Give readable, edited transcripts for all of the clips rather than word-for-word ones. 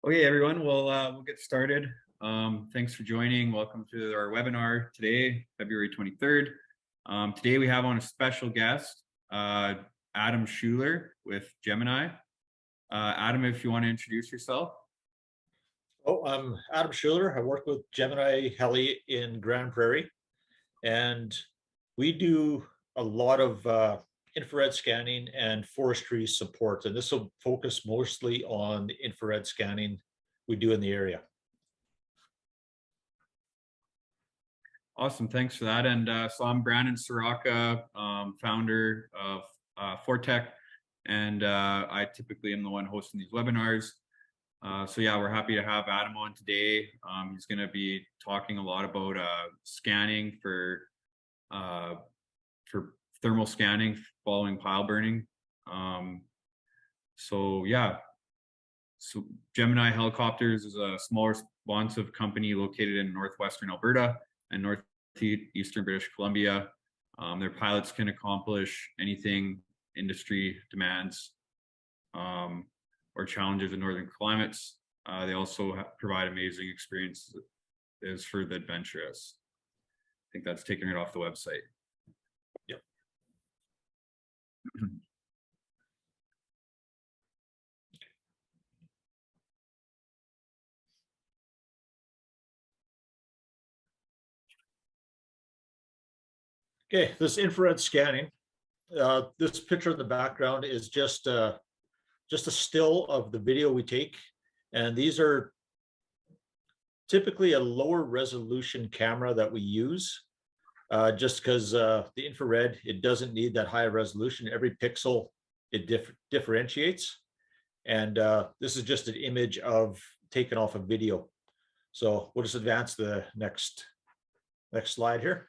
Okay, everyone, we'll get started. Thanks for joining. Welcome to our webinar today, February 23rd. Today we have on a special guest, Adam Schular with Gemini. Adam, if you want to introduce yourself. Oh, I'm Adam Schular. I work with Gemini Heli in Grand Prairie, and we do a lot of infrared scanning and forestry support. And this will focus mostly on the infrared scanning we do in the area. Awesome, thanks for that. And so I'm Branden, Soroka, founder of Forteck, and I typically am the one hosting these webinars. So yeah, we're happy to have Adam on today. He's going to be talking a lot about scanning for thermal scanning following pile burning. So yeah, so Gemini Helicopters is a small responsive company located in northwestern Alberta and northeastern British Columbia. Their pilots can accomplish anything industry demands or challenges in northern climates. They also provide amazing experiences for the adventurous. I think that's taking it off the website. Yep. Okay, this infrared scanning. This picture in the background is just a still of the video we take, and these are typically a lower resolution camera that we use, just because the infrared, it doesn't need that high resolution. Every pixel it differentiates, and this is just an image of taken off a video. So we'll just advance the next slide here.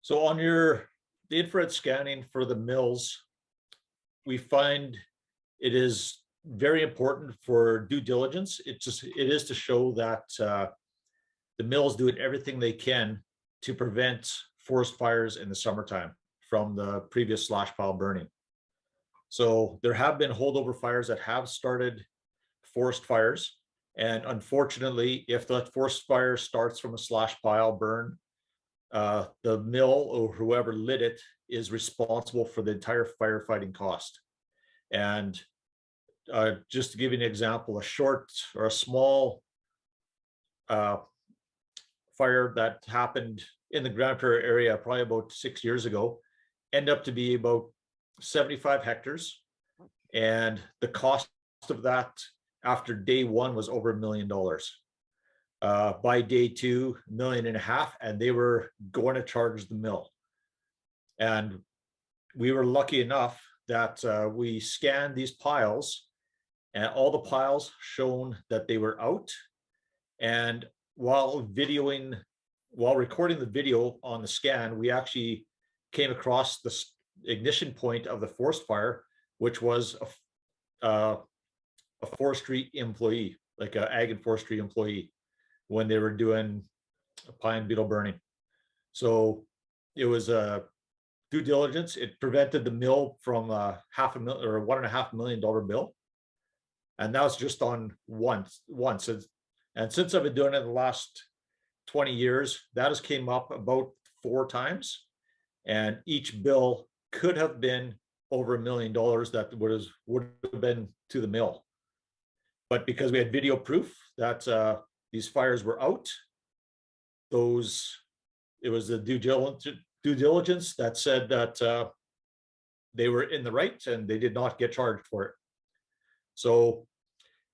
So on the infrared scanning for the mills, we find it is very important for due diligence. It is to show that the mills doing everything they can to prevent forest fires in the summertime from the previous slash pile burning. So there have been holdover fires that have started forest fires. And unfortunately, if the forest fire starts from a slash pile burn, the mill or whoever lit it is responsible for the entire firefighting cost. And just to give you an example, a short or a small fire that happened in the Grand Prairie area probably about 6 years ago ended up to be about 75 hectares. And the cost of that after day one was over $1 million. By day two, $1.5 million, and they were going to charge the mill. And we were lucky enough that we scanned these piles, and all the piles shown that they were out. And while recording the video on the scan, we actually came across the ignition point of the forest fire, which was a forestry employee, like an ag and forestry employee, when they were doing pine beetle burning. So it was a due diligence. It prevented the mill from $500,000 or $1.5 million bill. And that was just on once. And since I've been doing it the last 20 years, that has came up about 4 times. And each bill could have been over $1 million that would have been to the mill. But because we had video proof that these fires were out, it was the due diligence that said that they were in the right and they did not get charged for it. So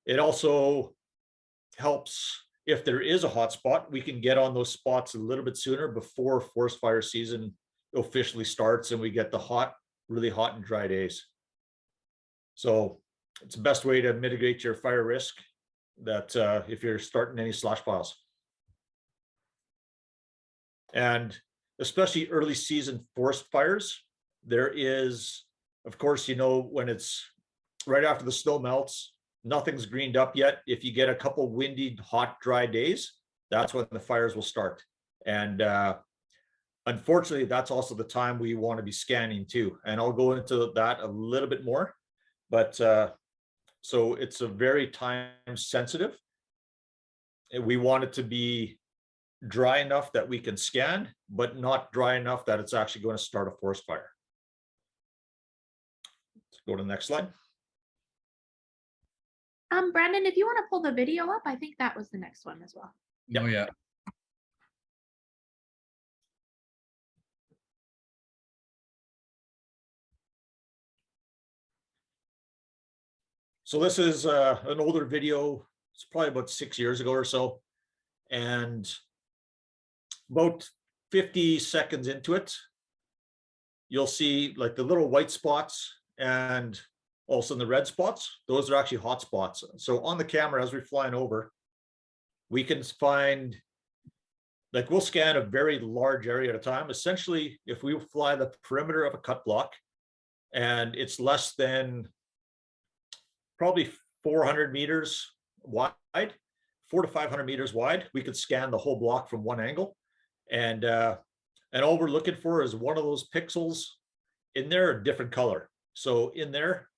it also helps if there is a hot spot, we can get on those spots a little bit sooner before forest fire season officially starts and we get the really hot and dry days. So it's the best way to mitigate your fire risk, that if you're starting any slash piles. And especially early season forest fires, there is, of course, when it's right after the snow melts, nothing's greened up yet. If you get a couple windy, hot, dry days, that's when the fires will start. And Unfortunately, that's also the time we want to be scanning too. And I'll go into that a little bit more, but so it's a very time sensitive. And we want it to be dry enough that we can scan, but not dry enough that it's actually going to start a forest fire. Let's go to the next slide. Branden, if you want to pull the video up, I think that was the next one as well. Oh, yeah. So this is an older video. It's probably about 6 years ago or so. And about 50 seconds into it, you'll see like the little white spots and also in the red spots. Those are actually hot spots. So on the camera, as we're flying over, we can find, like we'll scan a very large area at a time. Essentially, if we fly the perimeter of a cut block and it's less than probably 400 meters wide, 400 to 500 meters wide, we could scan the whole block from one angle. And all we're looking for is one of those pixels in there, a different color. So in there,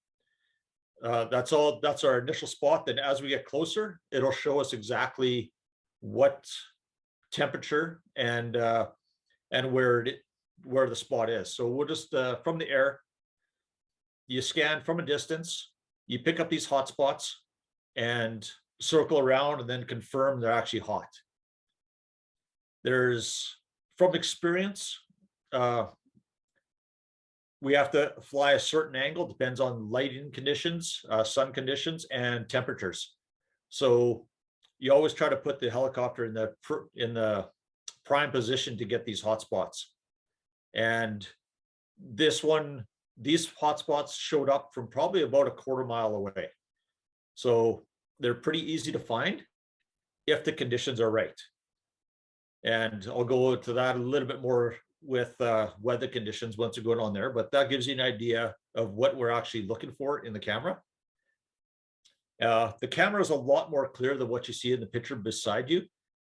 that's our initial spot. Then as we get closer, it'll show us exactly what temperature and where the spot is. So we'll just from the air, you scan from a distance, you pick up these hot spots and circle around and then confirm they're actually hot. There's, from experience, we have to fly a certain angle, depends on lighting conditions, sun conditions, and temperatures. So you always try to put the helicopter in the prime position to get these hot spots. And these hot spots showed up from probably about a quarter mile away. So they're pretty easy to find if the conditions are right. And I'll go to that a little bit more with weather conditions once we go on there, but that gives you an idea of what we're actually looking for in the camera. The camera is a lot more clear than what you see in the picture beside you.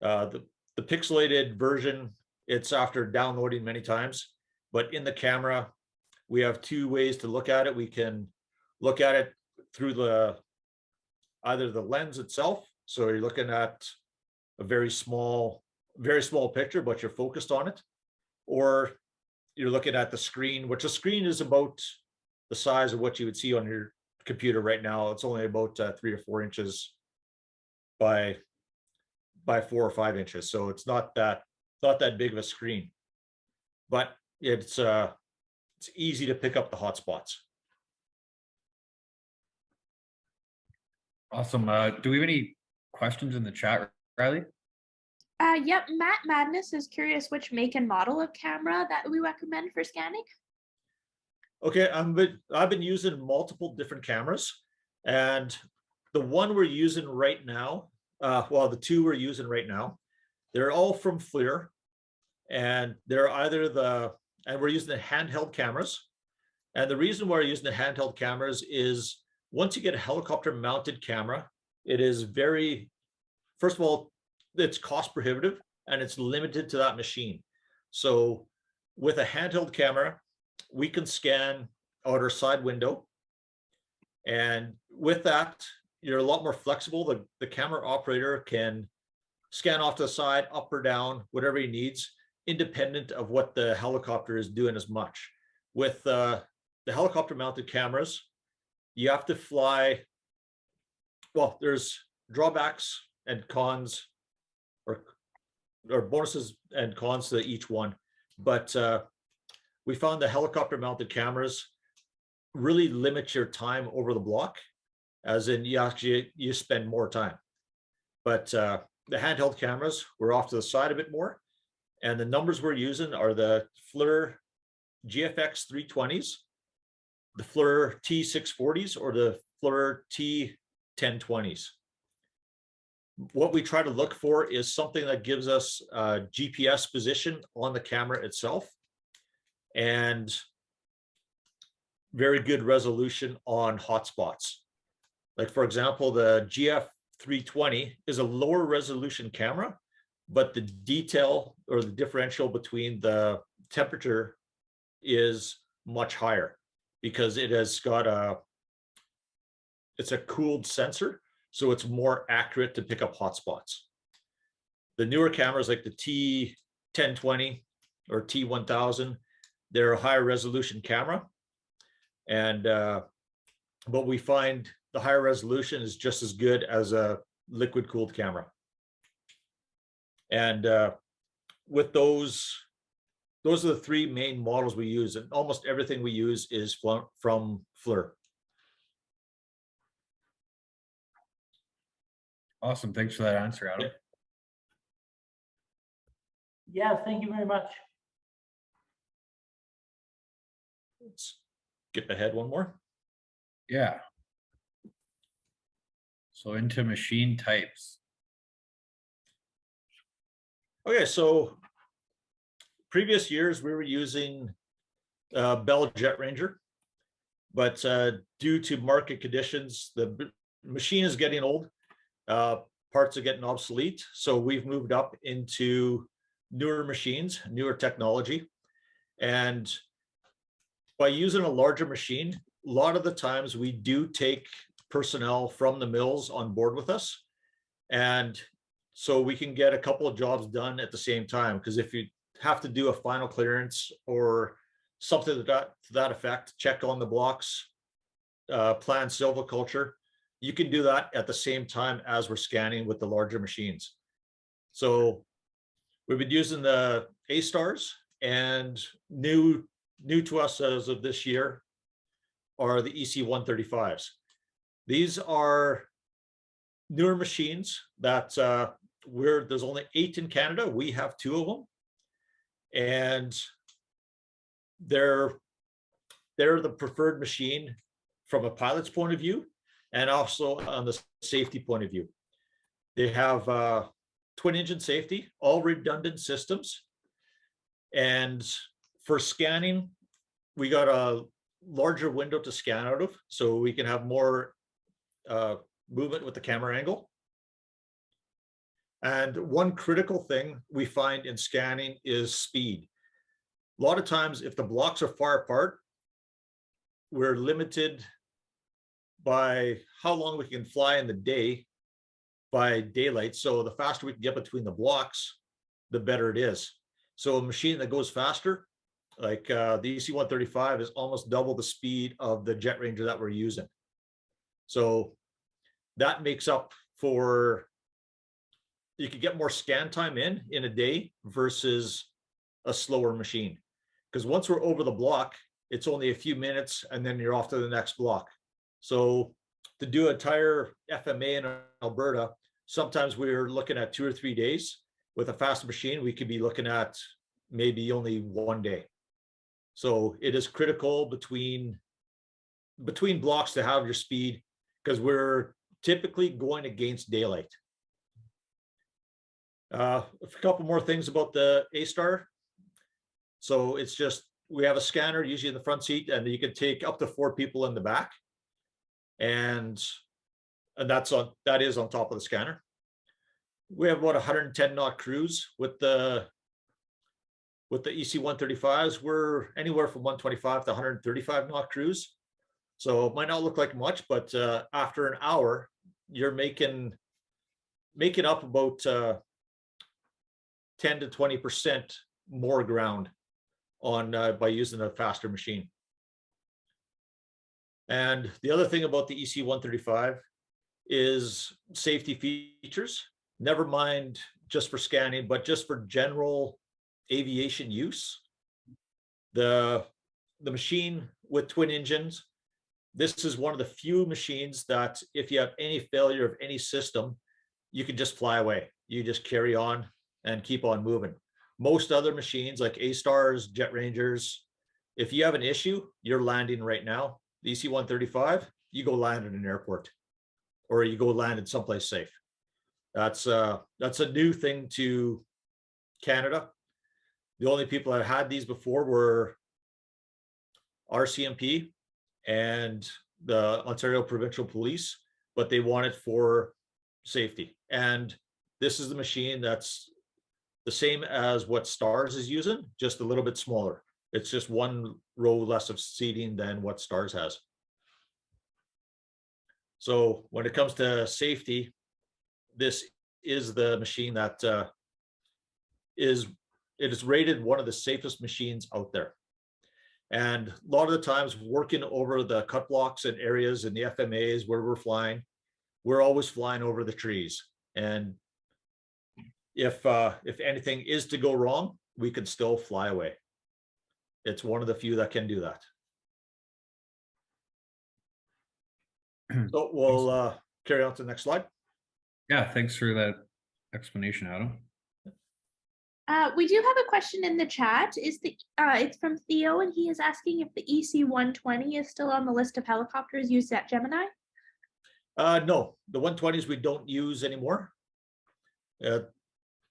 The pixelated version, it's after downloading many times, but in the camera, we have two ways to look at it. We can look at it through either the lens itself. So you're looking at a very small picture, but you're focused on it. Or you're looking at the screen, which the screen is about the size of what you would see on your computer right now. It's only about 3 or 4 inches by 4 or 5 inches. So it's not that big of a screen, but it's easy to pick up the hot spots. Awesome. Do we have any questions in the chat, Riley? Yep, Matt Madness is curious which make and model of camera that we recommend for scanning. Okay, I've been using multiple different cameras, and the one we're using right now, the two we're using right now, they're all from FLIR, and they're and we're using the handheld cameras. And the reason why we're using the handheld cameras is once you get a helicopter mounted camera, it is first of all, it's cost prohibitive and it's limited to that machine. So with a handheld camera, we can scan out our side window. And with that, you're a lot more flexible. The camera operator can scan off to the side, up or down, whatever he needs, independent of what the helicopter is doing as much. With the helicopter mounted cameras, you have to fly. Well, there's drawbacks and cons, or bonuses and cons to each one. But we found the helicopter mounted cameras really limit your time over the block, as in you spend more time. But the handheld cameras, we're off to the side a bit more. And the numbers we're using are the FLIR GFX 320s, the FLIR T640s, or the FLIR T1020s. What we try to look for is something that gives us a GPS position on the camera itself and very good resolution on hotspots. Like for example, the GF 320 is a lower resolution camera, but the detail or the differential between the temperature is much higher because it has got it's a cooled sensor, so it's more accurate to pick up hotspots. The newer cameras like the T1020 or T1000, they're a higher resolution camera. And but we find the higher resolution is just as good as a liquid cooled camera. And with those are the three main models we use, and almost everything we use is from FLIR. Awesome. Thanks for that answer, Adam. Yeah, thank you very much. Let's get ahead one more. Yeah. So into machine types. Okay, so previous years we were using Bell Jet Ranger, but due to market conditions, the machine is getting old. Parts are getting obsolete, so we've moved up into newer machines, newer technology. And by using a larger machine, a lot of the times we do take personnel from the mills on board with us. And so we can get a couple of jobs done at the same time, because if you have to do a final clearance or something to that effect, check on the blocks, plan silviculture, you can do that at the same time as we're scanning with the larger machines. So we've been using the A-Stars, and new to us as of this year are the EC135s. These are newer machines that there's only 8 in Canada. We have 2 of them, and they're the preferred machine from a pilot's point of view, and also on the safety point of view. They have twin engine safety, all redundant systems. And for scanning, we got a larger window to scan out of, so we can have more movement with the camera angle. And one critical thing we find in scanning is speed. A lot of times, if the blocks are far apart, we're limited by how long we can fly in the day by daylight. So the faster we can get between the blocks, the better it is. So a machine that goes faster, like the EC135, is almost double the speed of the Jet Ranger that we're using. So that makes up for, you could get more scan time in a day versus a slower machine. Because once we're over the block, it's only a few minutes and then you're off to the next block. So to do an entire FMA in Alberta, sometimes we're looking at 2 or 3 days. With a fast machine, we could be looking at maybe only 1 day. So it is critical between blocks to have your speed, because we're typically going against daylight. A couple more things about the A-Star. So it's just, we have a scanner usually in the front seat, and you can take up to 4 people in the back. And that is on top of the scanner. We have about 110 knot cruise with the EC135s. We're anywhere from 125 to 135 knot cruise. So it might not look like much, but after an hour, you're making up about 10 to 20% more ground on by using a faster machine. And the other thing about the EC135 is safety features. Never mind just for scanning, but just for general aviation use. The machine with twin engines, this is one of the few machines that if you have any failure of any system, you can just fly away. You just carry on and keep on moving. Most other machines like A-Stars, Jet Rangers, if you have an issue, you're landing right now. The EC135, you go land in an airport, or you go land in someplace safe. That's a new thing to Canada. The only people that had these before were RCMP and the Ontario Provincial Police, but they want it for safety. And this is the machine that's the same as what Stars is using, just a little bit smaller. It's just one row less of seating than what Stars has. So when it comes to safety, this is the machine that it is rated one of the safest machines out there. And a lot of the times working over the cut blocks and areas in the FMAs where we're always flying over the trees. And if anything is to go wrong, we can still fly away. It's one of the few that can do that. So we'll carry on to the next slide. Yeah, thanks for that explanation, Adam. We do have a question in the chat. It's from Theo, and he is asking if the EC-120 is still on the list of helicopters used at Gemini. No, the 120s we don't use anymore.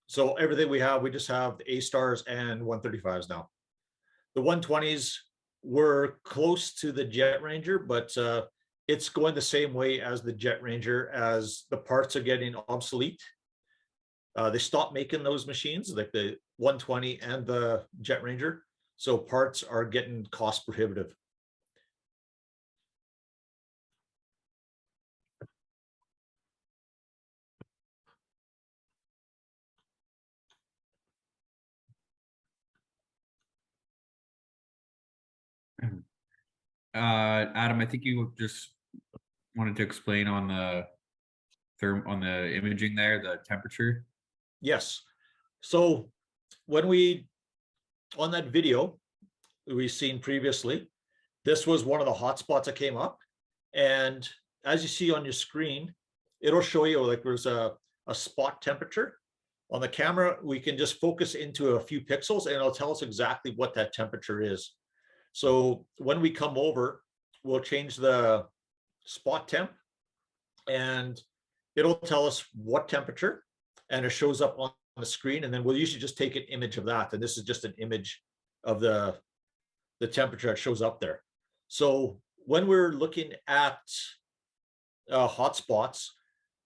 So everything we have, we just have the A-Stars and 135s now. The 120s were close to the Jet Ranger, but it's going the same way as the Jet Ranger as the parts are getting obsolete. They stopped making those machines, like the 120 and the Jet Ranger. So parts are getting cost prohibitive. Adam, I think you just wanted to explain on the imaging there, the temperature. Yes. So when on that video we've seen previously, this was one of the hotspots that came up. And as you see on your screen, it'll show you like there's a spot temperature. On the camera, we can just focus into a few pixels and it'll tell us exactly what that temperature is. So when we come over, we'll change the spot temp and it'll tell us what temperature, and it shows up on the screen. And then we'll usually just take an image of that. And this is just an image of the temperature that shows up there. So when we're looking at hotspots,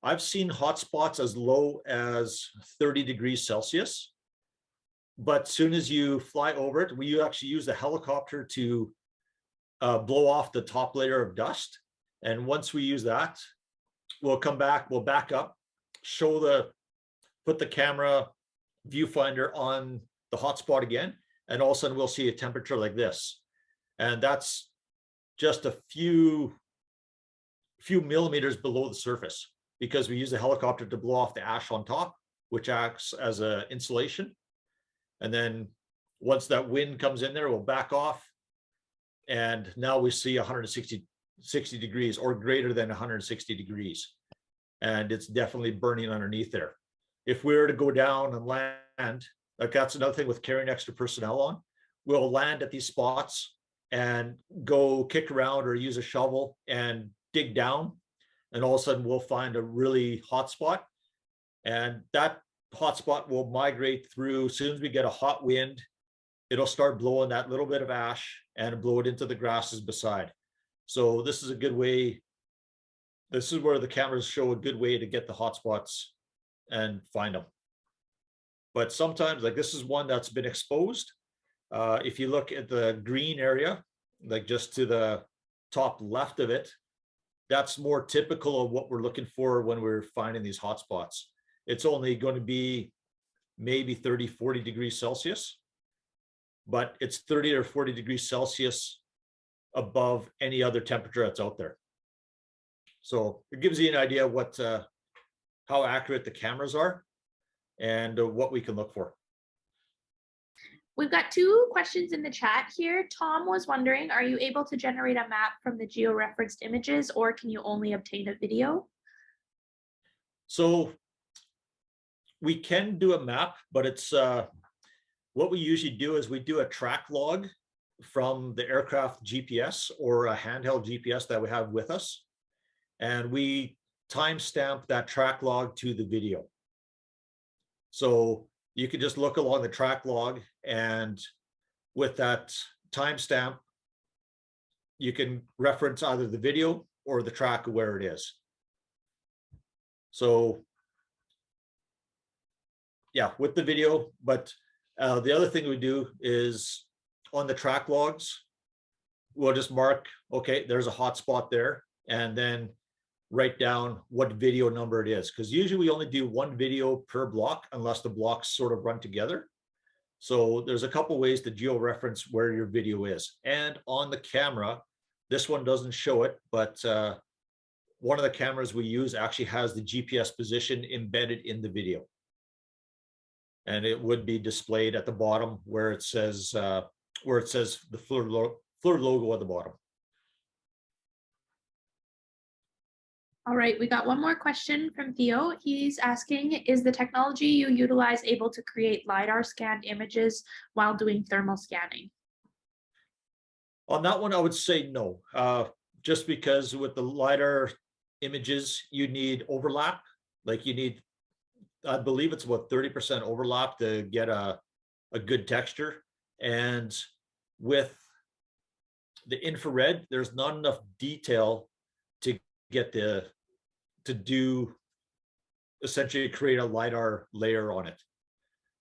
I've seen hotspots as low as 30 degrees Celsius. But as soon as you fly over it, we actually use the helicopter to blow off the top layer of dust. And once we use that, we'll come back, we'll back up, put the camera viewfinder on the hotspot again, and all of a sudden we'll see a temperature like this. And that's just a few millimeters below the surface, because we use the helicopter to blow off the ash on top, which acts as an insulation. And then once that wind comes in there, we'll back off. And now we see 60 degrees or greater than 160 degrees. And it's definitely burning underneath there. If we were to go down and land, like that's another thing with carrying extra personnel on, we'll land at these spots and go kick around or use a shovel and dig down. And all of a sudden we'll find a really hot spot. And that hot spot will migrate through. As soon as we get a hot wind, it'll start blowing that little bit of ash and blow it into the grasses beside. So this is a good way. This is where the cameras show a good way to get the hot spots and find them. But sometimes, like this is one that's been exposed. If you look at the green area, like just to the top left of it, that's more typical of what we're looking for when we're finding these hot spots. It's only going to be maybe 30, 40 degrees Celsius, but it's 30 or 40 degrees Celsius above any other temperature that's out there. So it gives you an idea of what, how accurate the cameras are and what we can look for. We've got two questions in the chat here. Tom was wondering, are you able to generate a map from the georeferenced images, or can you only obtain a video? So we can do a map, but it's what we usually do is we do a track log from the aircraft GPS or a handheld GPS that we have with us. And we timestamp that track log to the video. So you can just look along the track log, and with that timestamp, you can reference either the video or the track of where it is. So yeah, with the video. But the other thing we do is on the track logs, we'll just mark, okay, there's a hotspot there, and then write down what video number it is. Because usually we only do one video per block unless the blocks sort of run together. So there's a couple ways to georeference where your video is. And on the camera, this one doesn't show it, but one of the cameras we use actually has the GPS position embedded in the video. And it would be displayed at the bottom where it says the FLIR logo at the bottom. All right, we got one more question from Theo. He's asking, is the technology you utilize able to create LiDAR scanned images while doing thermal scanning? On that one, I would say no, just because with the LiDAR images, you need overlap. Like you need, I believe it's about 30% overlap to get a good texture. And with the infrared, there's not enough detail to get to do essentially create a LiDAR layer on it.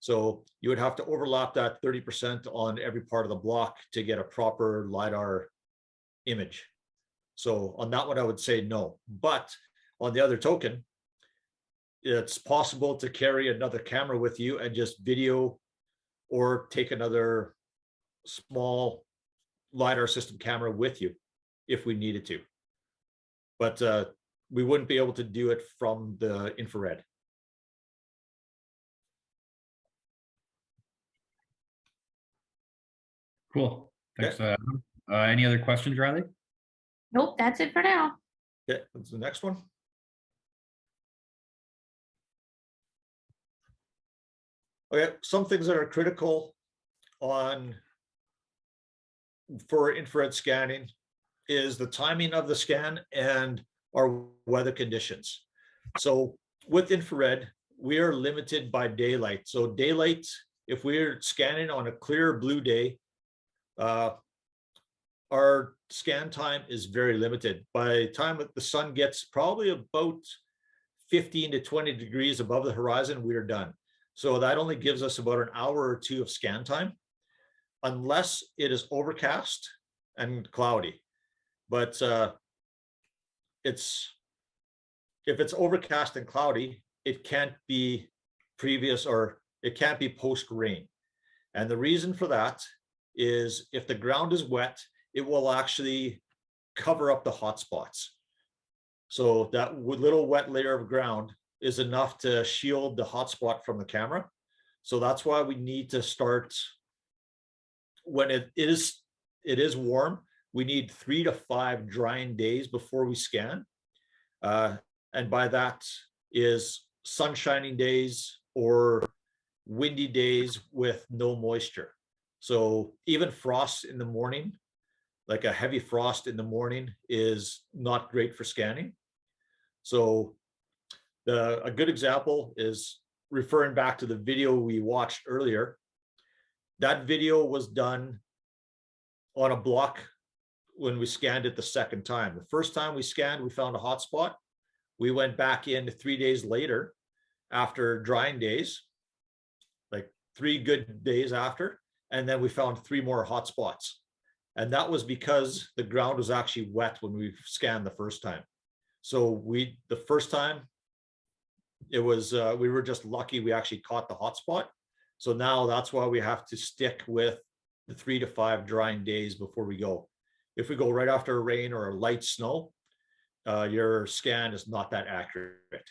So you would have to overlap that 30% on every part of the block to get a proper LiDAR image. So on that one, I would say no. But on the other token, it's possible to carry another camera with you and just video or take another small LiDAR system camera with you if we needed to. But we wouldn't be able to do it from the infrared. Cool. Thanks. Any other questions, Riley? Nope, that's it for now. Okay, that's the next one. Okay, some things that are critical for infrared scanning is the timing of the scan and our weather conditions. So with infrared, we are limited by daylight. So daylight, if we're scanning on a clear blue day, our scan time is very limited. By the time that the sun gets probably about 15 to 20 degrees above the horizon, we are done. So that only gives us about an hour or two of scan time, unless it is overcast and cloudy. But if it's overcast and cloudy, it can't be previous or it can't be post rain. And the reason for that is if the ground is wet, it will actually cover up the hot spots. So that little wet layer of ground is enough to shield the hot spot from the camera. So that's why we need to start when it is warm. We need 3 to 5 drying days before we scan. And by that is sun shining days or windy days with no moisture. So even frost in the morning, like a heavy frost in the morning, is not great for scanning. So a good example is referring back to the video we watched earlier. That video was done on a block when we scanned it the second time. The first time we scanned, we found a hot spot. We went back in 3 days later after drying days, like 3 good days after, and then we found 3 more hot spots. And that was because the ground was actually wet when we scanned the first time. So the first time, it was we were just lucky we actually caught the hot spot. So now that's why we have to stick with the 3 to 5 drying days before we go. If we go right after a rain or a light snow, your scan is not that accurate,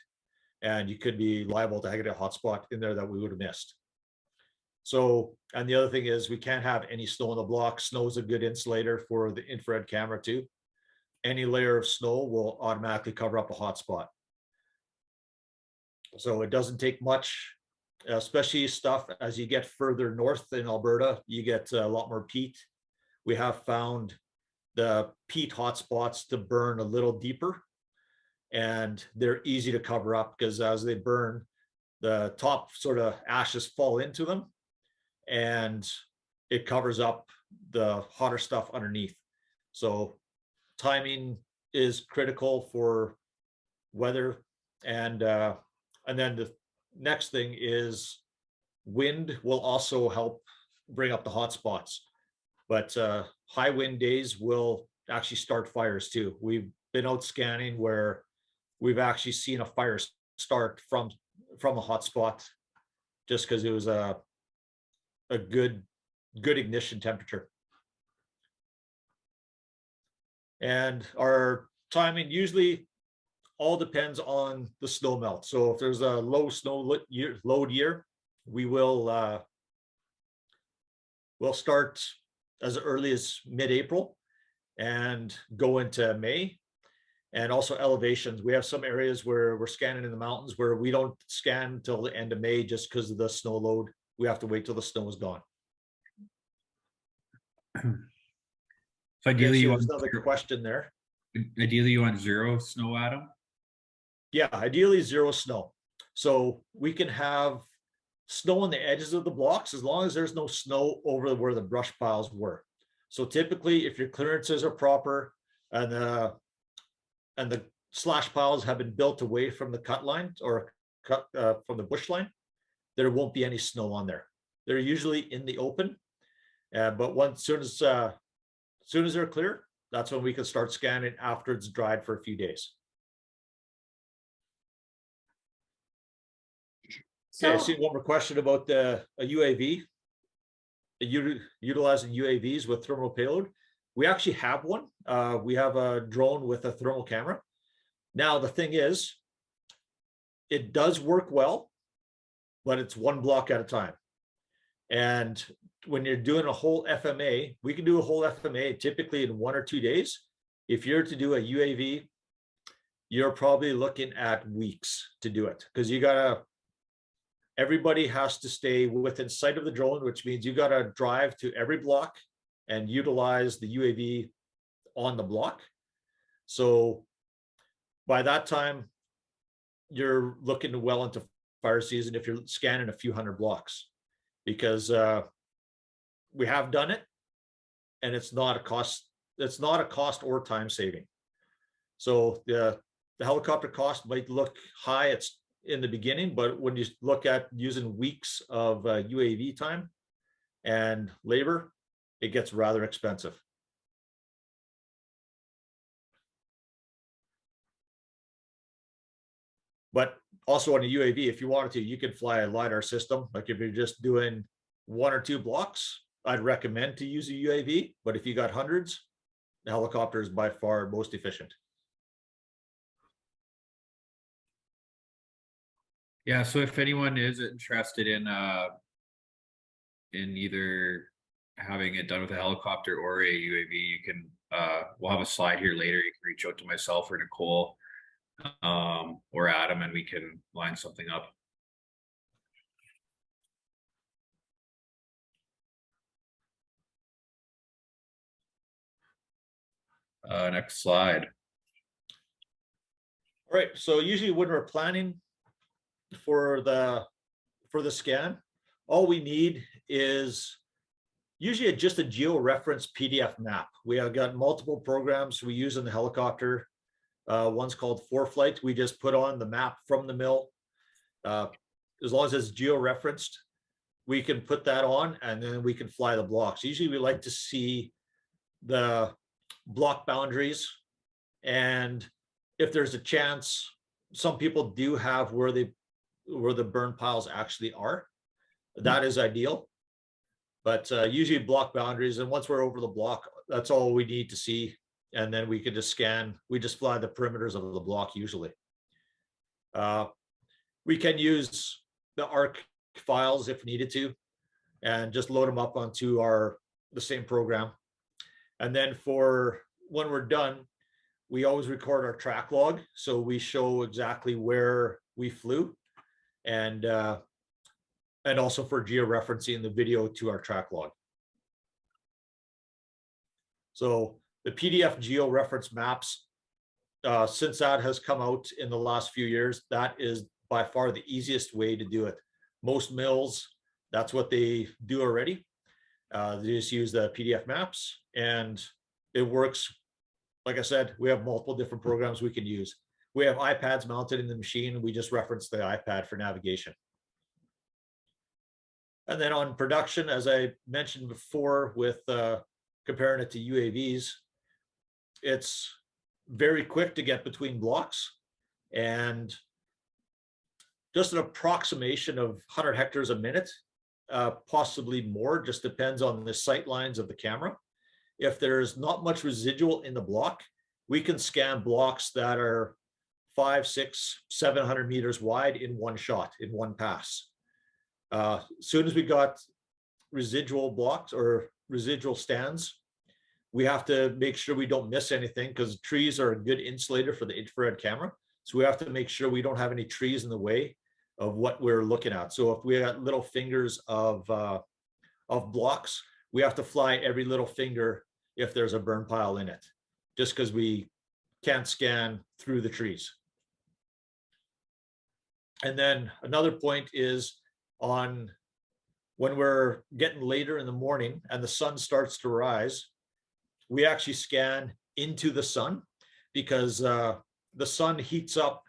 and you could be liable to get a hot spot in there that we would have missed. So, and the other thing is we can't have any snow on the block. Snow is a good insulator for the infrared camera too. Any layer of snow will automatically cover up a hot spot. So it doesn't take much, especially stuff as you get further north in Alberta, you get a lot more peat. We have found the peat hotspots to burn a little deeper, and they're easy to cover up because as they burn, the top sort of ashes fall into them and it covers up the hotter stuff underneath. So timing is critical for weather. And then the next thing is wind will also help bring up the hot spots. But high wind days will actually start fires too. We've been out scanning where we've actually seen a fire start from a hot spot just because it was a good ignition temperature. And our timing usually all depends on the snow melt. So if there's a low snow load year, we will we'll start as early as mid-April and go into May. And also elevations. We have some areas where we're scanning in the mountains where we don't scan until the end of May just because of the snow load. We have to wait till the snow is gone. So ideally, Okay, so you there's want another question there. ideally you want zero snow, Adam. Yeah, ideally zero snow. So we can have snow on the edges of the blocks as long as there's no snow over where the brush piles were. So typically, if your clearances are proper and the slash piles have been built away from the cut line or cut from the bush line, there won't be any snow on there. They're usually in the open, but once soon as they're clear, that's when we can start scanning after it's dried for a few days. So, Okay, I see one more question about a UAV. Utilizing UAVs with thermal payload. We actually have one. We have a drone with a thermal camera. Now, the thing is, it does work well, but it's one block at a time. And when you're doing a whole FMA, we can do a whole FMA typically in 1 or 2 days. If you're to do a UAV, you're probably looking at weeks to do it because everybody has to stay within sight of the drone, which means you got to drive to every block and utilize the UAV on the block. So by that time, you're looking well into fire season if you're scanning a few hundred blocks, because we have done it and it's not a cost or time saving. So the helicopter cost might look high. It's in the beginning, but when you look at using weeks of UAV time and labor, it gets rather expensive. But also on a UAV, if you wanted to, you could fly a LiDAR system. Like if you're just doing 1 or 2 blocks, I'd recommend to use a UAV. But if you got hundreds, the helicopter is by far most efficient. Yeah, so if anyone is interested in either having it done with a helicopter or a UAV, you can we'll have a slide here later. You can reach out to myself or Nicole or Adam and we can line something up. Next slide. All right, so usually when we're planning for the scan, all we need is usually just a geo-reference PDF map. We have got multiple programs we use in the helicopter. One's called ForFlight. We just put on the map from the mill. As long as it's geo-referenced, we can put that on and then we can fly the blocks. Usually we like to see the block boundaries, and if there's a chance, some people do have where the burn piles actually are. That is ideal, but usually block boundaries, and once we're over the block, that's all we need to see, and then we can just scan. We just fly the perimeters of the block usually. We can use the ARC files if needed to, and just load them up onto the same program. And then for when we're done, we always record our track log, so we show exactly where we flew, and also for geo-referencing the video to our track log. So the PDF geo-reference maps, since that has come out in the last few years, that is by far the easiest way to do it. Most mills, that's what they do already. They just use the PDF maps and it works. Like I said, we have multiple different programs we can use. We have iPads mounted in the machine. We just reference the iPad for navigation. And then on production, as I mentioned before, with comparing it to UAVs, it's very quick to get between blocks, and just an approximation of 100 hectares a minute, possibly more, just depends on the sight lines of the camera. If there's not much residual in the block, we can scan blocks that are 500, 600, 700 meters wide in one shot, in one pass. As soon as we got residual blocks or residual stands, we have to make sure we don't miss anything, because trees are a good insulator for the infrared camera. So we have to make sure we don't have any trees in the way of what we're looking at. So if we got little fingers of blocks, we have to fly every little finger if there's a burn pile in it, just because we can't scan through the trees. And then another point is on when we're getting later in the morning and the sun starts to rise, we actually scan into the sun, because the sun heats up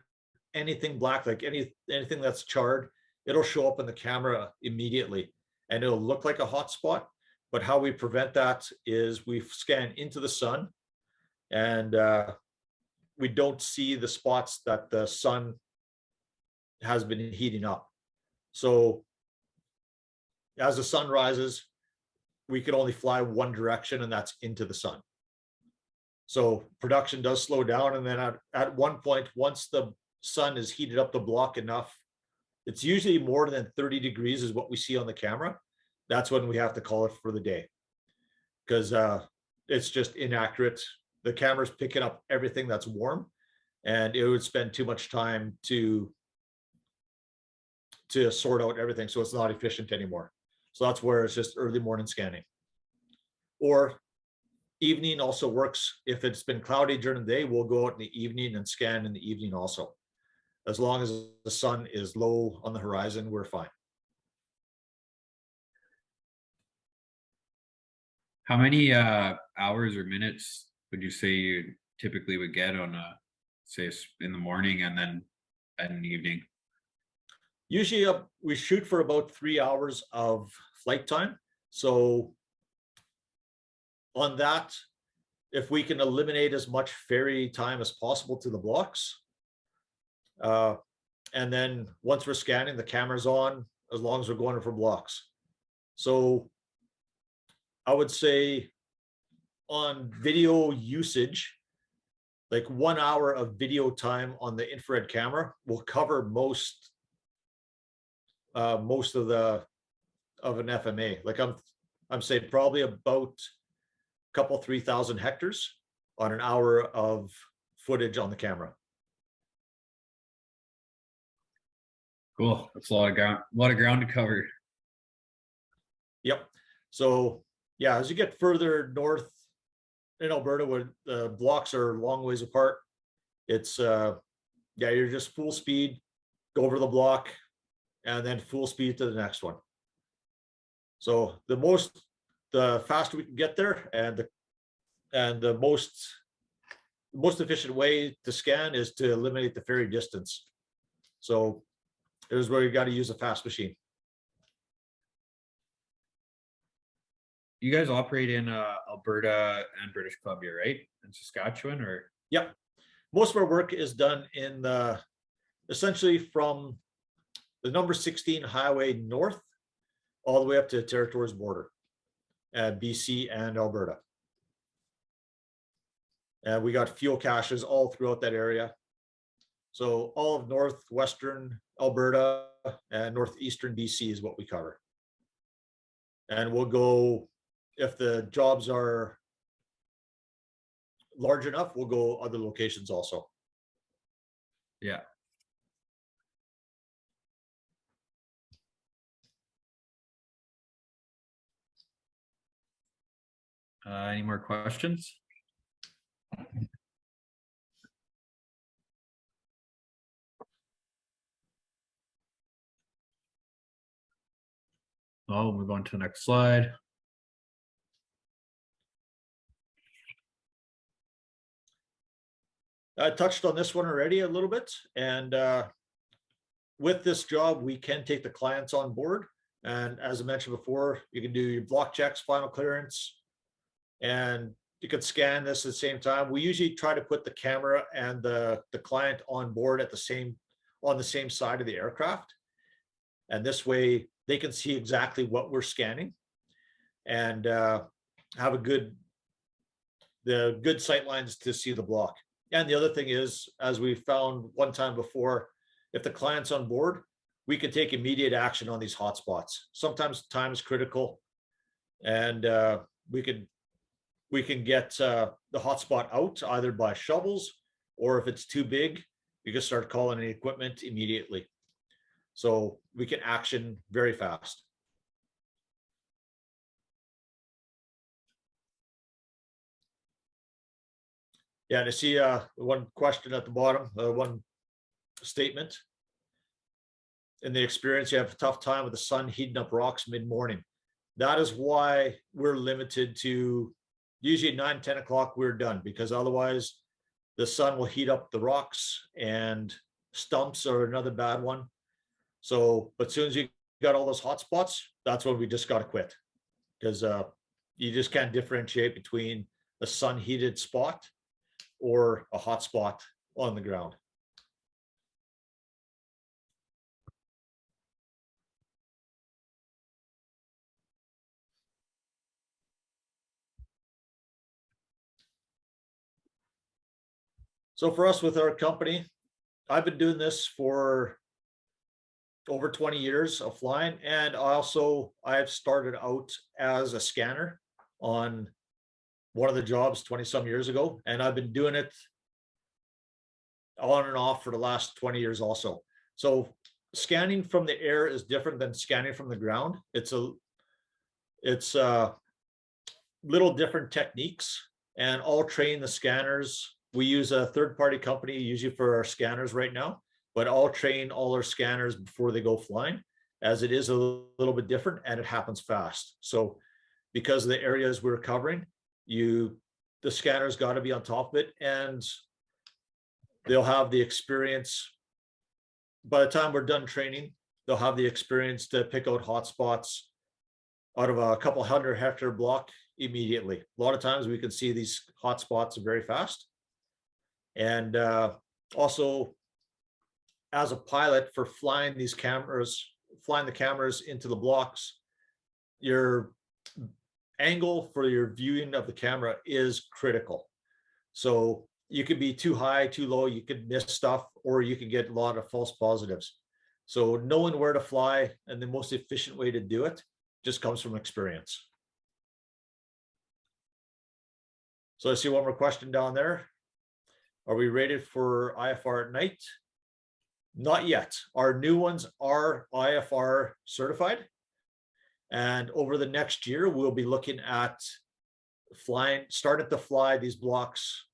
anything black, like anything that's charred. It'll show up in the camera immediately and it'll look like a hot spot. But how we prevent that is we scan into the sun, and we don't see the spots that the sun has been heating up. So as the sun rises, we can only fly one direction, and that's into the sun. So production does slow down. And then at one point, once the sun has heated up the block enough, it's usually more than 30 degrees is what we see on the camera. That's when we have to call it for the day, because it's just inaccurate. The camera's picking up everything that's warm, and it would spend too much time to sort out everything. So it's not efficient anymore. So that's where it's just early morning scanning. Or evening also works. If it's been cloudy during the day, we'll go out in the evening and scan in the evening also. As long as the sun is low on the horizon, we're fine. How many hours or minutes would you say you typically would get on a, say, in the morning and then in the evening? Usually we shoot for about 3 hours of flight time. So on that, if we can eliminate as much ferry time as possible to the blocks, and then once we're scanning, the camera's on as long as we're going for blocks. So I would say on video usage, like 1 hour of video time on the infrared camera will cover most of an FMA. Like I'm saying probably about a couple 3,000 hectares on an hour of footage on the camera. Cool. That's a lot of ground to cover. Yep. So yeah, as you get further north in Alberta, where the blocks are long ways apart, it's yeah, you're just full speed, go over the block, and then full speed to the next one. So the faster we can get there, and the most efficient way to scan is to eliminate the ferry distance. So there's where you got to use a fast machine. You guys operate in Alberta and British Columbia, right? In Saskatchewan, or? Yep. Most of our work is done in essentially from the number 16 highway north all the way up to the territories border at BC and Alberta. And we got fuel caches all throughout that area. So all of northwestern Alberta and northeastern BC is what we cover. And we'll go, if the jobs are large enough, we'll go other locations also. Yeah. Any more questions? We'll move on to the next slide. I touched on this one already a little bit, and with this job, we can take the clients on board And as I mentioned before, you can do your block checks, final clearance, and you can scan this at the same time. We usually try to put the camera and the client on board at on the same side of the aircraft. And this way they can see exactly what we're scanning and have the good sight lines to see the block. And the other thing is, as we found one time before, if the client's on board, we can take immediate action on these hotspots. Sometimes time is critical, and we can get the hotspot out either by shovels, or if it's too big, you can start calling the equipment immediately. So we can action very fast. Yeah, and I see one question at the bottom, one statement. In the experience, you have a tough time with the sun heating up rocks mid-morning. That is why we're limited to usually 9, 10 o'clock, we're done, because otherwise the sun will heat up the rocks, and stumps are another bad one. So, but as soon as you got all those hot spots, that's when we just got to quit, because you just can't differentiate between a sun heated spot or a hot spot on the ground. So for us with our company, I've been doing this for over 20 years of flying. And also I've started out as a scanner on one of the jobs 20 some years ago. And I've been doing it on and off for the last 20 years also. So scanning from the air is different than scanning from the ground. It's little different techniques, and all train the scanners. We use a third-party company usually for our scanners right now, but I'll train all our scanners before they go flying, as it is a little bit different and it happens fast. So because of the areas we're covering, the scanner's got to be on top of it, and they'll have the experience. By the time we're done training, they'll have the experience to pick out hotspots out of a couple 100-hectare block immediately. A lot of times we can see these hotspots very fast. And also, as a pilot, for flying the cameras into the blocks, your angle for your viewing of the camera is critical. So you could be too high, too low, you could miss stuff, or you can get a lot of false positives. So knowing where to fly and the most efficient way to do it just comes from experience. So I see one more question down there. Are we rated for IFR at night? Not yet. Our new ones are IFR certified. And over the next year, we'll be looking at starting to fly these blocks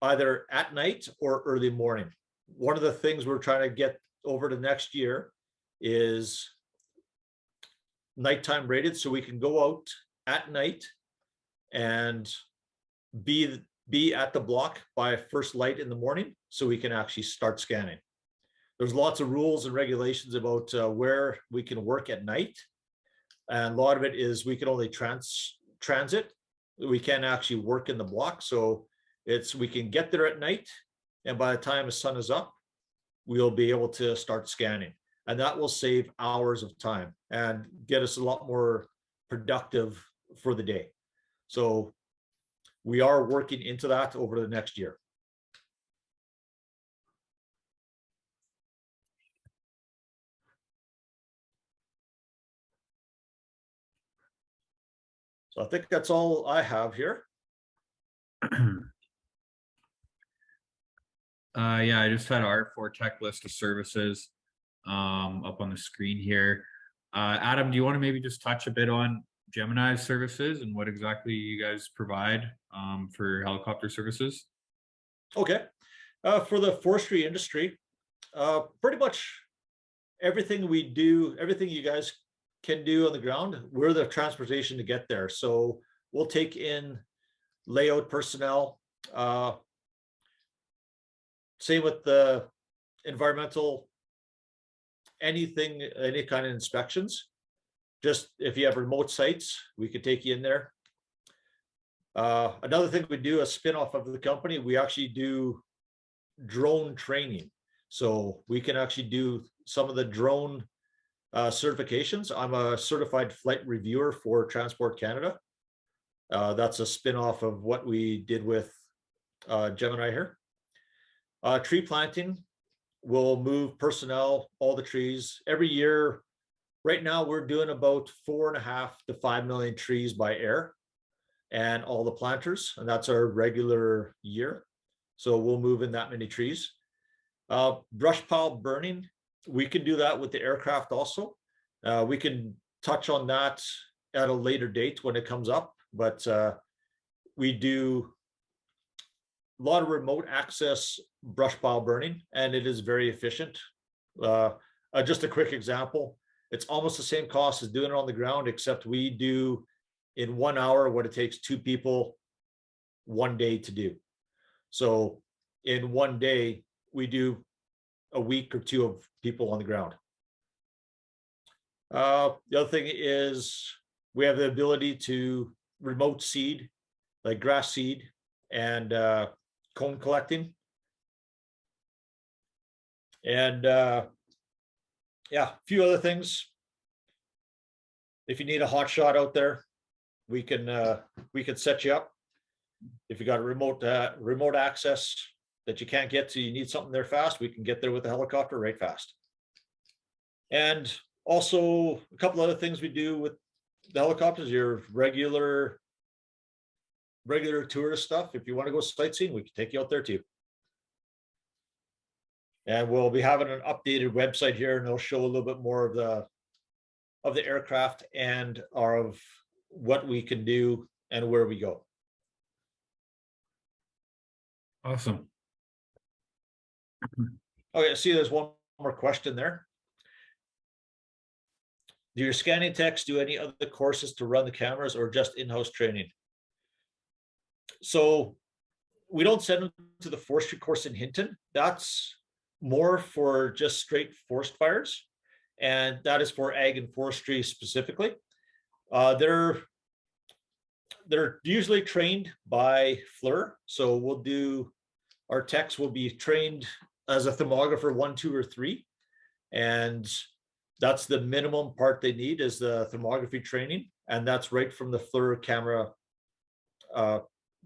either at night or early morning. One of the things we're trying to get over the next year is nighttime rated, so we can go out at night and be at the block by first light in the morning, so we can actually start scanning. There's lots of rules and regulations about where we can work at night, and a lot of it is we can only transit. We can't actually work in the block, so we can get there at night, and by the time the sun is up, we'll be able to start scanning, and that will save hours of time and get us a lot more productive for the day. So we are working into that over the next year. So I think that's all I have here. Yeah, I just had our Forteck list of services up on the screen here. Adam, do you want to maybe just touch a bit on Gemini's services and what exactly you guys provide for helicopter services? Okay. For the forestry industry, pretty much everything we do, everything you guys can do on the ground, we're the transportation to get there. So we'll take in layout personnel. Same with the environmental anything, any kind of inspections. Just if you have remote sites, we could take you in there. Another thing we do, a spin-off of the company, we actually do drone training. So we can actually do some of the drone certifications. I'm a certified flight reviewer for Transport Canada. That's a spin-off of what we did with Gemini here. Tree planting, we'll move personnel, all the trees every year. Right now, we're doing about 4.5 to 5 million trees by air and all the planters, and that's our regular year. So we'll move in that many trees. Brush pile burning, we can do that with the aircraft also. We can touch on that at a later date when it comes up, but we do a lot of remote access brush pile burning, and it is very efficient. Just a quick example, it's almost the same cost as doing it on the ground, except we do in 1 hour what it takes 2 people 1 day to do. So in 1 day, we do a week or 2 of people on the ground. The other thing is we have the ability to remote seed, like grass seed and cone collecting. And yeah, a few other things. If you need a hot shot out there, we can set you up. If you got a remote access that you can't get to, you need something there fast, we can get there with the helicopter right fast. And also a couple other things we do with the helicopters, your regular tourist stuff. If you want to go sightseeing, we can take you out there too. And we'll be having an updated website here, and it'll show a little bit more of the aircraft and of what we can do and where we go. Awesome. Okay, I see there's one more question there. Do your scanning techs do any other courses to run the cameras or just in-house training? So we don't send them to the forestry course in Hinton. That's more for just straight forest fires, and that is for ag and forestry specifically. They're usually trained by FLIR, so we'll do, our techs will be trained as a thermographer 1, 2, or 3, and that's the minimum part they need is the thermography training, and that's right from the FLIR camera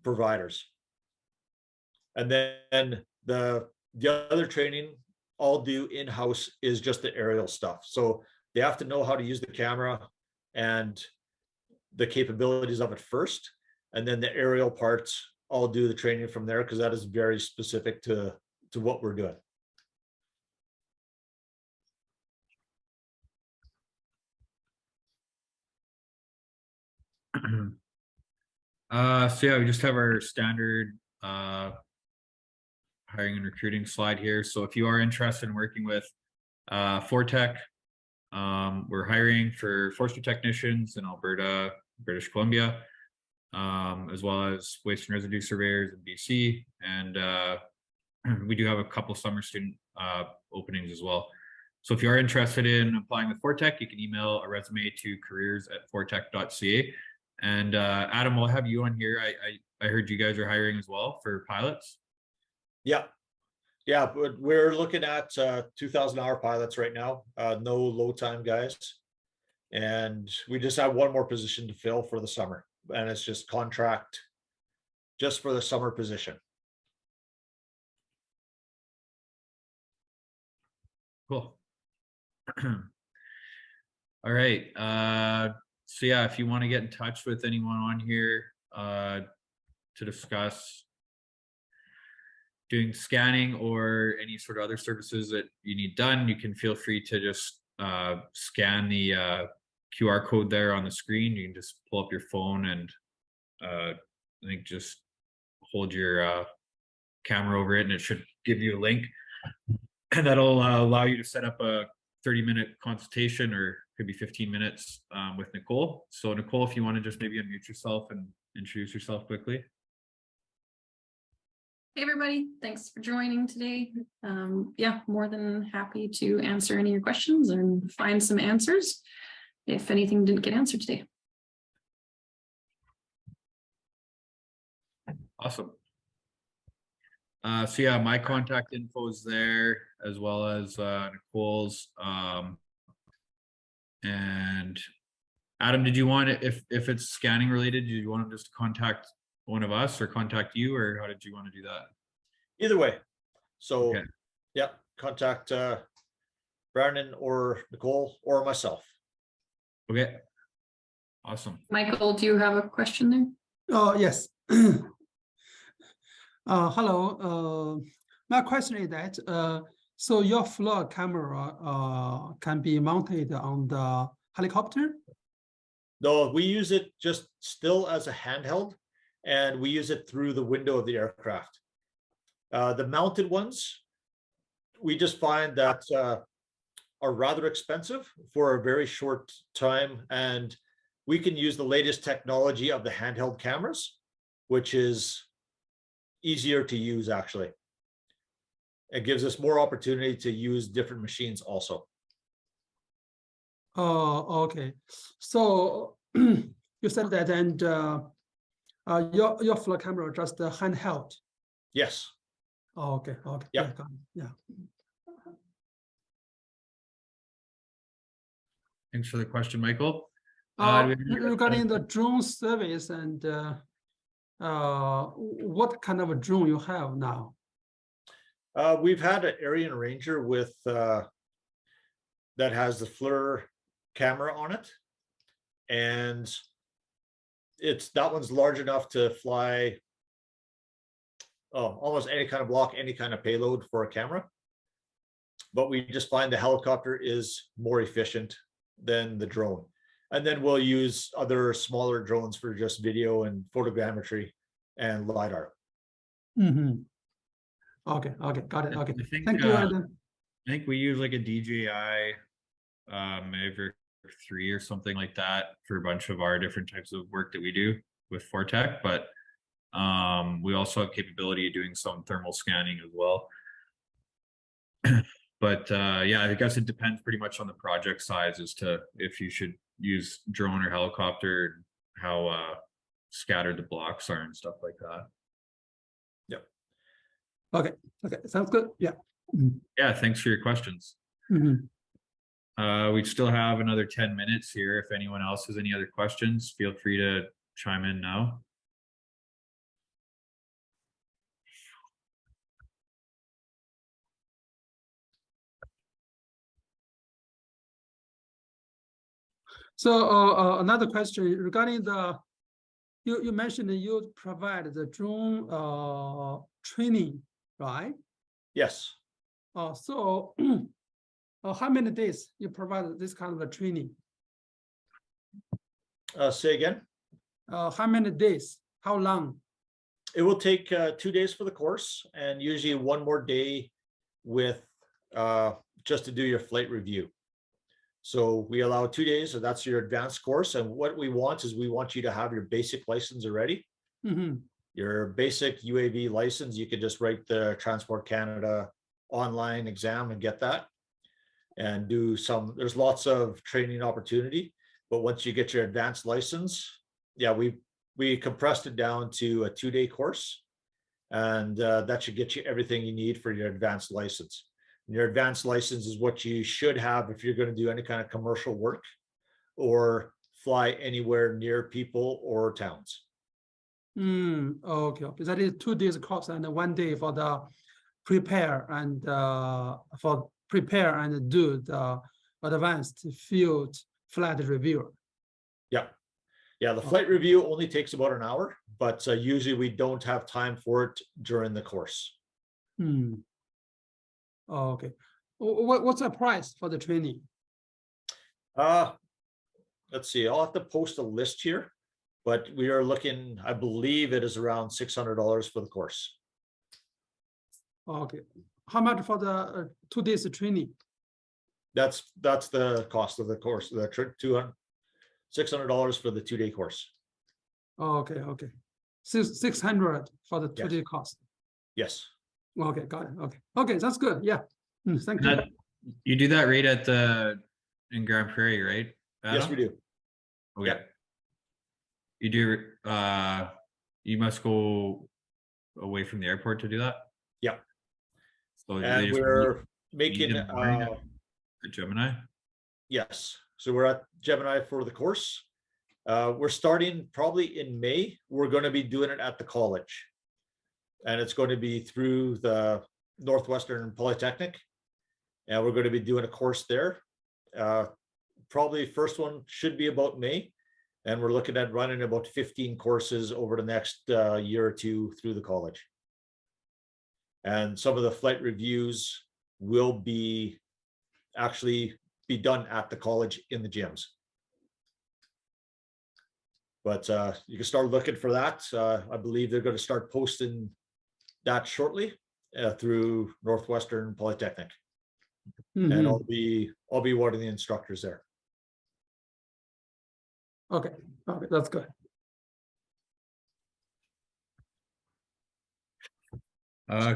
providers. And then the other training I'll do in-house is just the aerial stuff. So they have to know how to use the camera and the capabilities of it first, and then the aerial parts I'll do the training from there, because that is very specific to what we're doing. So yeah, we just have our standard hiring and recruiting slide here. So if you are interested in working with Forteck, we're hiring for forestry technicians in Alberta, British Columbia, as well as waste and residue surveyors in BC, and we do have a couple summer student openings as well. So if you are interested in applying with Forteck, you can email a resume to careers@forteck.ca. And Adam, we'll have you on here. I heard you guys are hiring as well for pilots. Yeah, but we're looking at 2,000-hour pilots right now, no low time guys, and we just have one more position to fill for the summer, and it's just contract just for the summer position. Cool. All right. So yeah, if you want to get in touch with anyone on here to discuss doing scanning or any sort of other services that you need done, you can feel free to just scan the QR code there on the screen. You can just pull up your phone and I think just hold your camera over it, and it should give you a link, and that'll allow you to set up a 30-minute consultation, or could be 15 minutes with Nicole. So Nicole, if you want to just maybe unmute yourself and introduce yourself quickly. Hey, everybody. Thanks for joining today. Yeah, more than happy to answer any of your questions and find some answers if anything didn't get answered today. Awesome. So yeah, my contact info is there as well as Nicole's. And Adam, did you want it if it's scanning related, do you want to just contact one of us or contact you, or how did you want to do that? Either way. So, Okay. yeah, contact Branden or Nicole or myself. Okay. Awesome. Michael, do you have a question there? Yes. Hello. My question is that so your floor camera can be mounted on the helicopter? No, we use it just still as a handheld, and we use it through the window of the aircraft. The mounted ones, we just find that are rather expensive for a very short time, and we can use the latest technology of the handheld cameras, which is easier to use actually. It gives us more opportunity to use different machines also. Oh, okay. So you said that, and your floor camera just handheld. Yes. Oh, okay. Okay. Yep. Yeah. Got it. Yeah. Thanks for the question, Michael. Do we have any other Regarding the questions? drone service and what kind of a drone you have now? We've had an Arian Ranger with that has the FLIR camera on it, and that one's large enough to fly almost any kind of block, any kind of payload for a camera. But we just find the helicopter is more efficient than the drone. And then we'll use other smaller drones for just video and photogrammetry and LiDAR. Mm-hmm. Okay. Okay. Got it. Okay. I think, Thank you, Adam. I think we use like a DJI Mavic 3 or something like that for a bunch of our different types of work that we do with Forteck, but we also have capability of doing some thermal scanning as well. But yeah, I guess it depends pretty much on the project size as to if you should use drone or helicopter, how scattered the blocks are and stuff like that. Okay. Okay. Sounds good. Yeah. Mhm. Yeah, thanks for your questions. Mhm. We still have another 10 minutes here. If anyone else has any other questions, feel free to chime in now. So another question regarding you mentioned that you provide the drone training, right? Yes. So how many days you provide this kind of a training? Say again? How many days? How long? It will take 2 days for the course, and usually one more day with just to do your flight review. So we allow 2 days, so that's your advanced course. And what we want is we want you to have your basic license already. Mm-hmm. Your basic UAV license, you can just write the Transport Canada online exam and get that. And there's lots of training opportunity. But once you get your advanced license, yeah, we compressed it down to a 2-day course. And that should get you everything you need for your advanced license. And your advanced license is what you should have if you're going to do any kind of commercial work or fly anywhere near people or towns. Okay. That is 2 days course and 1 day for the prepare and do the advanced field flight review. Yeah. Yeah, the flight review only takes about an hour, but usually we don't have time for it during the course. Okay. What's the price for the training? Let's see, I'll have to post a list here, but we are looking, I believe it is around $600 for the course. Okay. How much for the 2 days training? That's the cost of the course, the $600 for the 2-day course. Okay. Okay. 600 for the 2-day course. Yes. Okay, got it. Okay, okay, that's good. Yeah. Thank you. That, you do that right at the, in Grand Prairie, right? Yes, we Adam? do. Okay. Yep. You do, you must go away from the airport to do that? Yep. So they And just we're meet making, in the morning at Gemini? yes, so we're at Gemini for the course. We're starting probably in May. We're going to be doing it at the college. And it's going to be through the Northwestern Polytechnic. And we're going to be doing a course there. Probably first one should be about May. And we're looking at running about 15 courses over the next year or two through the college. And some of the flight reviews will be actually be done at the college in the gyms. But you can start looking for that. I believe they're going to start posting that shortly through Northwestern Polytechnic. And Mhm. I'll be one of the instructors there. Okay, okay, that's good.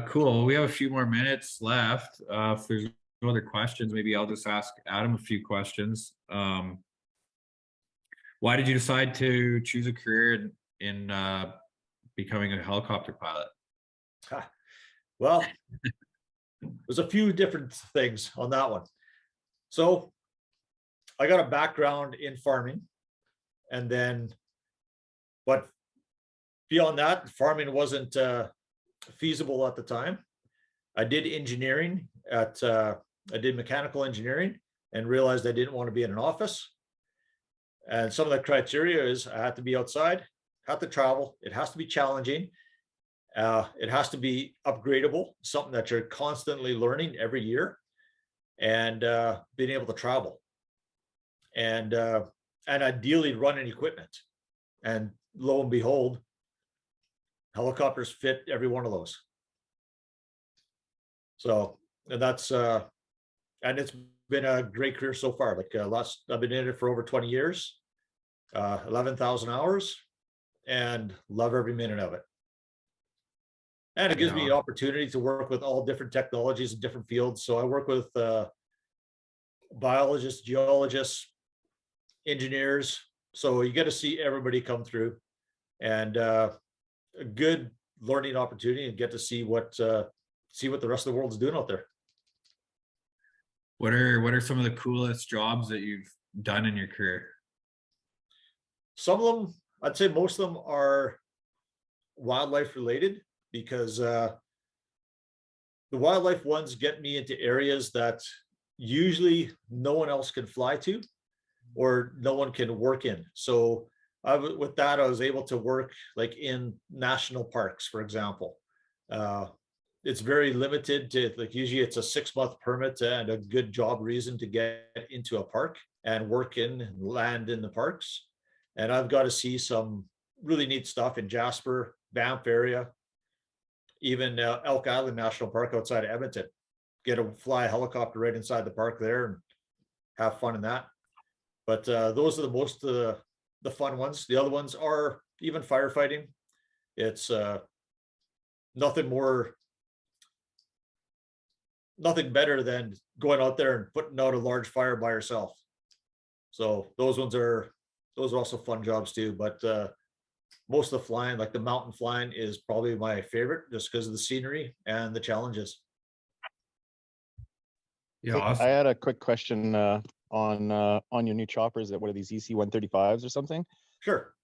Cool. We have a few more minutes left. If there's no other questions, maybe I'll just ask Adam a few questions. Why did you decide to choose a career in becoming a helicopter pilot? Well, there's a few different things on that one. So I got a background in farming, and then, but beyond that, farming wasn't feasible at the time. I did engineering at, I did mechanical engineering and realized I didn't want to be in an office. And some of the criteria is I had to be outside, have to travel, it has to be challenging. It has to be upgradable, something that you're constantly learning every year, and being able to travel, and ideally running equipment. And lo and behold, helicopters fit every one of those. So, and that's and it's been a great career so far. Like I've been in it for over 20 years, 11,000 hours, and love every minute of it. And it gives me the opportunity to work with all different technologies in different fields. So I work with biologists, geologists, engineers. So you get to see everybody come through, and a good learning opportunity, and get to see what the rest of the world's doing out there. What are some of the coolest jobs that you've done in your career? Some of them, I'd say most of them are wildlife related, because the wildlife ones get me into areas that usually no one else can fly to, or no one can work in. So with that, I was able to work like in national parks, for example. It's very limited to, like, usually it's a 6-month permit and a good job reason to get into a park and work in and land in the parks. And I've got to see some really neat stuff in Jasper, Banff area, even Elk Island National Park outside of Edmonton. Get to fly a helicopter right inside the park there and have fun in that. But those are the most the fun ones. The other ones are even firefighting. It's nothing better than going out there and putting out a large fire by yourself. So those are also fun jobs too. But most of the flying, like the mountain flying, is probably my favorite, just because of the scenery and the challenges. Yeah, Hey, awesome. I had a quick question on your new choppers. That what are these EC-135s or something? Sure.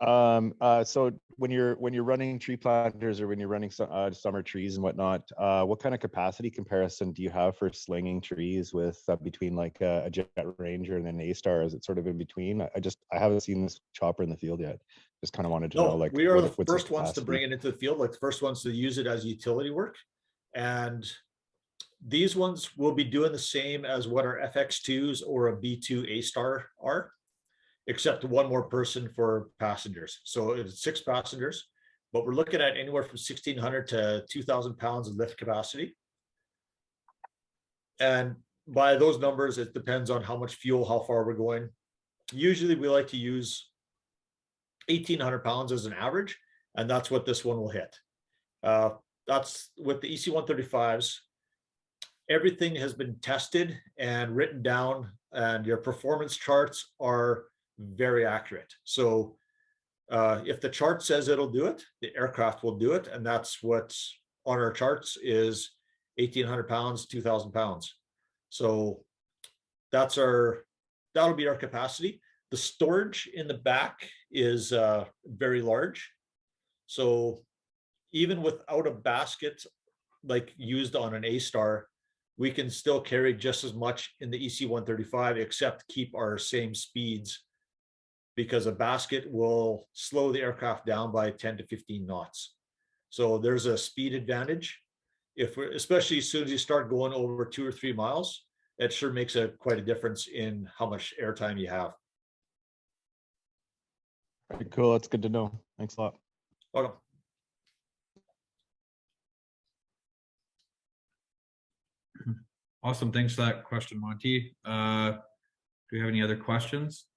So when you're running tree planters, or when you're running summer trees and whatnot, what kind of capacity comparison do you have for slinging trees with between like a Jet Ranger and an A-Star? Is it sort of in between? I haven't seen this chopper in the field yet. Just kind of wanted to know, like, we are the what's first ones to bring it into the field, like the first ones to use it as utility work. And these ones will be doing the same as what our FX2s or a B2 A-Star are, except one more person for passengers. So it's 6 passengers, but we're looking at anywhere from 1,600 to 2,000 pounds of lift capacity. And by those numbers, it depends on how much fuel, how far we're going. Usually we like to use 1,800 pounds as an average, and that's what this one will hit. that's with the EC-135s. Everything has been tested and written down, and your performance charts are very accurate. So if the chart says it'll do it, the aircraft will do it. And that's what's on our charts is 1,800 pounds, 2,000 pounds. So that'll be our capacity. The storage in the back is very large. So even without a basket like used on an A-Star, we can still carry just as much in the EC-135, except keep our same speeds, because a basket will slow the aircraft down by 10 to 15 knots. So there's a speed advantage. Especially as soon as you start going over 2 or 3 miles, it sure makes quite a difference in how much airtime you have. Very cool. That's good to know. Thanks a lot. Welcome. Awesome. Thanks for that question, Monty. Do we have any other questions?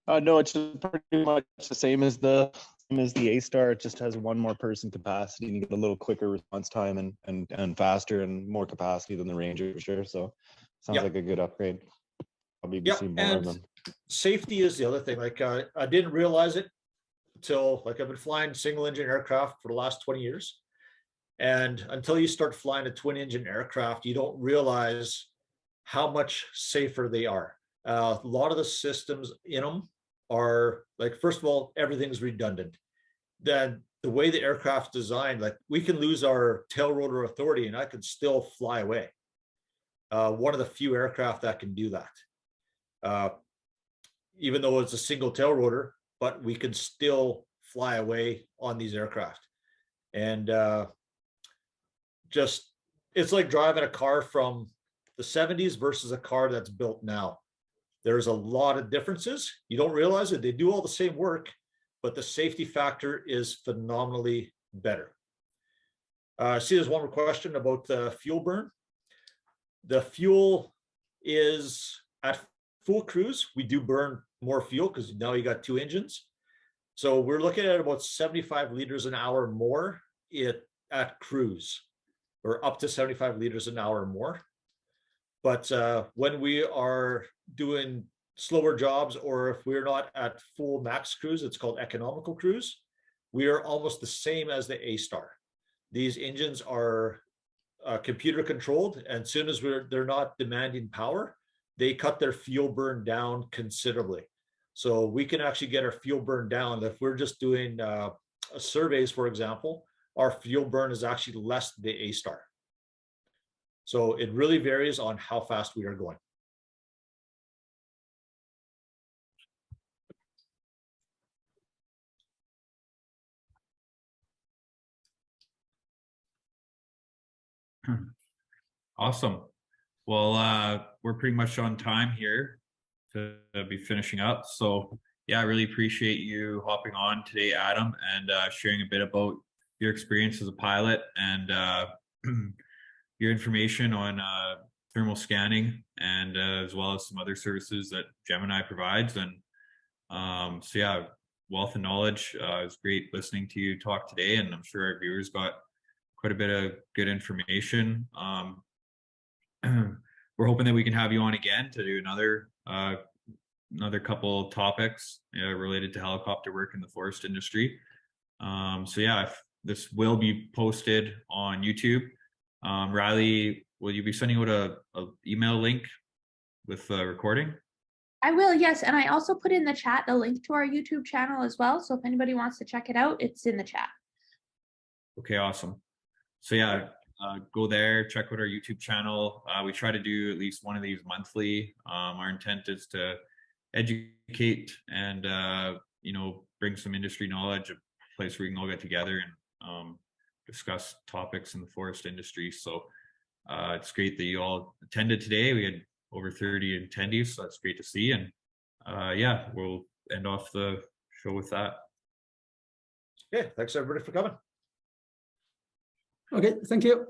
No, it's just pretty much the same as the A-Star. It just has one more person capacity, and you get a little quicker response time and faster and more capacity than the Ranger for sure. So sounds like a good upgrade. Probably be seeing more of them. Safety is the other thing. Like I didn't realize it until, like, I've been flying single engine aircraft for the last 20 years. And until you start flying a twin engine aircraft, you don't realize how much safer they are. A lot of the systems in them are, like, first of all, everything's redundant. Then the way the aircraft's designed, like, we can lose our tail rotor authority and I could still fly away. One of the few aircraft that can do that. Even though it's a single tail rotor, but we can still fly away on these aircraft. And just, it's like driving a car from the 70s versus a car that's built now. There's a lot of differences. You don't realize it. They do all the same work, but the safety factor is phenomenally better. I see there's one more question about the fuel burn. The fuel is at full cruise. We do burn more fuel because now you got 2 engines. So we're looking at about 75 liters an hour more at cruise, or up to 75 liters an hour more. But when we are doing slower jobs, or if we're not at full max cruise, it's called economical cruise, we are almost the same as the A-Star. These engines are computer controlled, and as soon as they're not demanding power, they cut their fuel burn down considerably. So we can actually get our fuel burn down. If we're just doing surveys, for example, our fuel burn is actually less than the A-Star. So it really varies on how fast we are going. Awesome. Well, we're pretty much on time here to be finishing up. So yeah, I really appreciate you hopping on today, Adam, and sharing a bit about your experience as a pilot and your information on thermal scanning, and as well as some other services that Gemini provides. And so yeah, wealth of knowledge. It was great listening to you talk today, and I'm sure our viewers got quite a bit of good information. We're hoping that we can have you on again to do another couple topics related to helicopter work in the forest industry. So yeah, this will be posted on YouTube. Riley, will you be sending out a email link with the recording? I will, yes. And I also put in the chat the link to our YouTube channel as well. So if anybody wants to check it out, it's in the chat. Okay, awesome. So yeah, go there, check out our YouTube channel. We try to do at least one of these monthly. Our intent is to educate and bring some industry knowledge, a place where we can all get together and discuss topics in the forest industry. So it's great that you all attended today. We had over 30 attendees, so that's great to see. And yeah, we'll end off the show with that. Okay, thanks everybody for coming. Okay, thank you.